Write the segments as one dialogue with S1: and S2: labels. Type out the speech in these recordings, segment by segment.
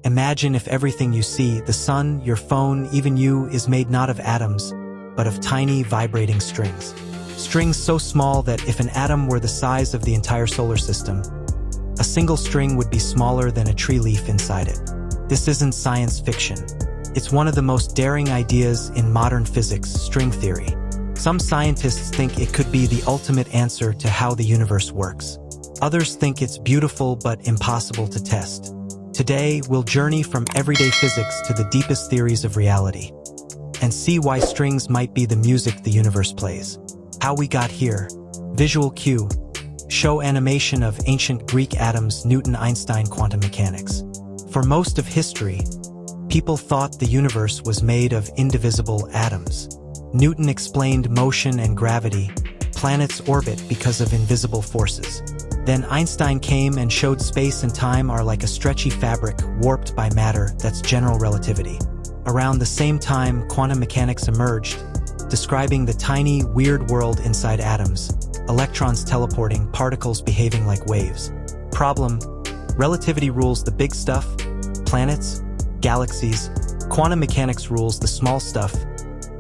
S1: Imagine if everything you see, the sun, your phone, even you, is made not of atoms, but of tiny, vibrating strings. Strings so small that if an atom were the size of the entire solar system, a single string would be smaller than a tree leaf inside it. This isn't science fiction. It's one of the most daring ideas in modern physics, string theory. Some scientists think it could be the ultimate answer to how the universe works. Others think it's beautiful but impossible to test. Today, we'll journey from everyday physics to the deepest theories of reality and see why strings might be the music the universe plays. How we got here. Visual cue. Show animation of ancient Greek atoms, Newton-Einstein quantum mechanics. For most of history, people thought the universe was made of indivisible atoms. Newton explained motion and gravity. Planets orbit because of invisible forces. Then Einstein came and showed space and time are like a stretchy fabric warped by matter, that's general relativity. Around the same time, quantum mechanics emerged, describing the tiny, weird world inside atoms, electrons teleporting, particles behaving like waves. Problem: relativity rules the big stuff, planets, galaxies. Quantum mechanics rules the small stuff,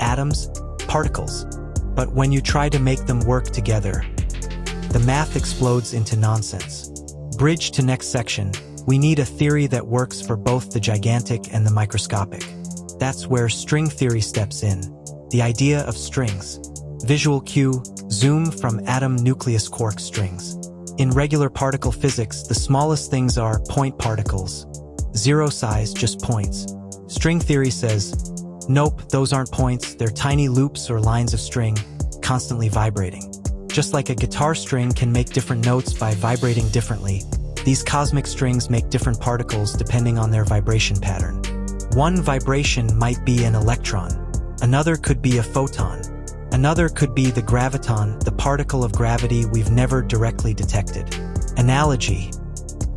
S1: atoms, particles. But when you try to make them work together, the math explodes into nonsense. Bridge to next section. We need a theory that works for both the gigantic and the microscopic. That's where string theory steps in. The idea of strings. Visual cue, zoom from atom nucleus quark strings. In regular particle physics, the smallest things are point particles. Zero size, just points. String theory says, nope, those aren't points, they're tiny loops or lines of string, constantly vibrating. Just like a guitar string can make different notes by vibrating differently, these cosmic strings make different particles depending on their vibration pattern. One vibration might be an electron. Another could be a photon. Another could be the graviton, the particle of gravity we've never directly detected. Analogy.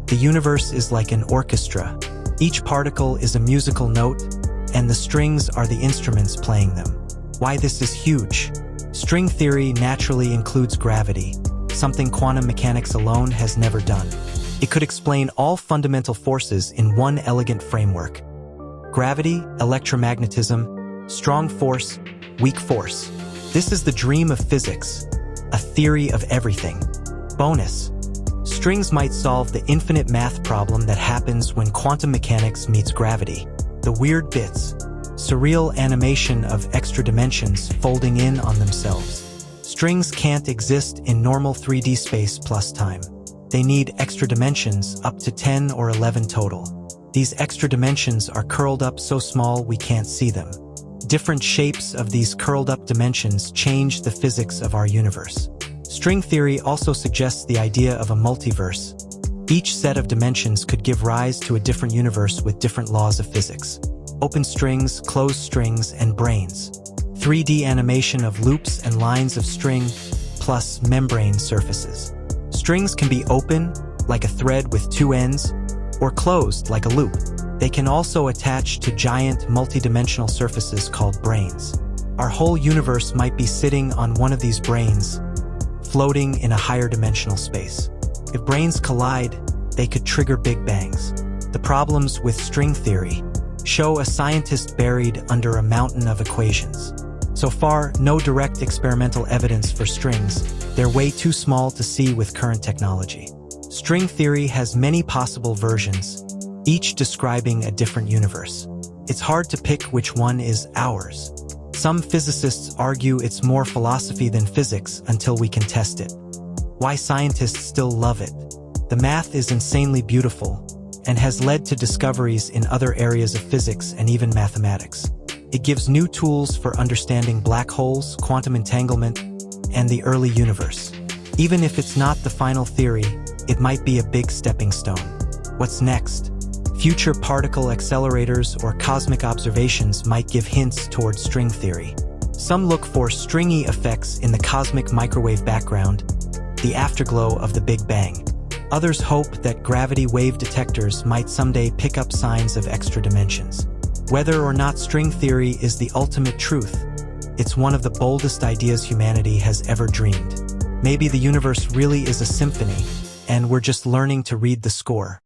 S1: The universe is like an orchestra. Each particle is a musical note, and the strings are the instruments playing them. Why this is huge? String theory naturally includes gravity, something quantum mechanics alone has never done. It could explain all fundamental forces in one elegant framework. Gravity, electromagnetism, strong force, weak force. This is the dream of physics, a theory of everything. Bonus. Strings might solve the infinite math problem that happens when quantum mechanics meets gravity. The weird bits. Surreal animation of extra dimensions folding in on themselves. Strings can't exist in normal 3D space plus time. They need extra dimensions, up to 10 or 11 total. These extra dimensions are curled up so small we can't see them. Different shapes of these curled up dimensions change the physics of our universe. String theory also suggests the idea of a multiverse. Each set of dimensions could give rise to a different universe with different laws of physics. Open strings, closed strings, and brains. 3D animation of loops and lines of string, plus membrane surfaces. Strings can be open, like a thread with two ends, or closed, like a loop. They can also attach to giant multidimensional surfaces called brains. Our whole universe might be sitting on one of these brains, floating in a higher dimensional space. If brains collide, they could trigger big bangs. The problems with string theory. Show a scientist buried under a mountain of equations. So far, no direct experimental evidence for strings. They're way too small to see with current technology. String theory has many possible versions, each describing a different universe. It's hard to pick which one is ours. Some physicists argue it's more philosophy than physics until we can test it. Why scientists still love it. The math is insanely beautiful and has led to discoveries in other areas of physics and even mathematics. It gives new tools for understanding black holes, quantum entanglement, and the early universe. Even if it's not the final theory, it might be a big stepping stone. What's next? Future particle accelerators or cosmic observations might give hints toward string theory. Some look for stringy effects in the cosmic microwave background, the afterglow of the Big Bang. Others hope that gravity wave detectors might someday pick up signs of extra dimensions. Whether or not string theory is the ultimate truth, it's one of the boldest ideas humanity has ever dreamed. Maybe the universe really is a symphony, and we're just learning to read the score.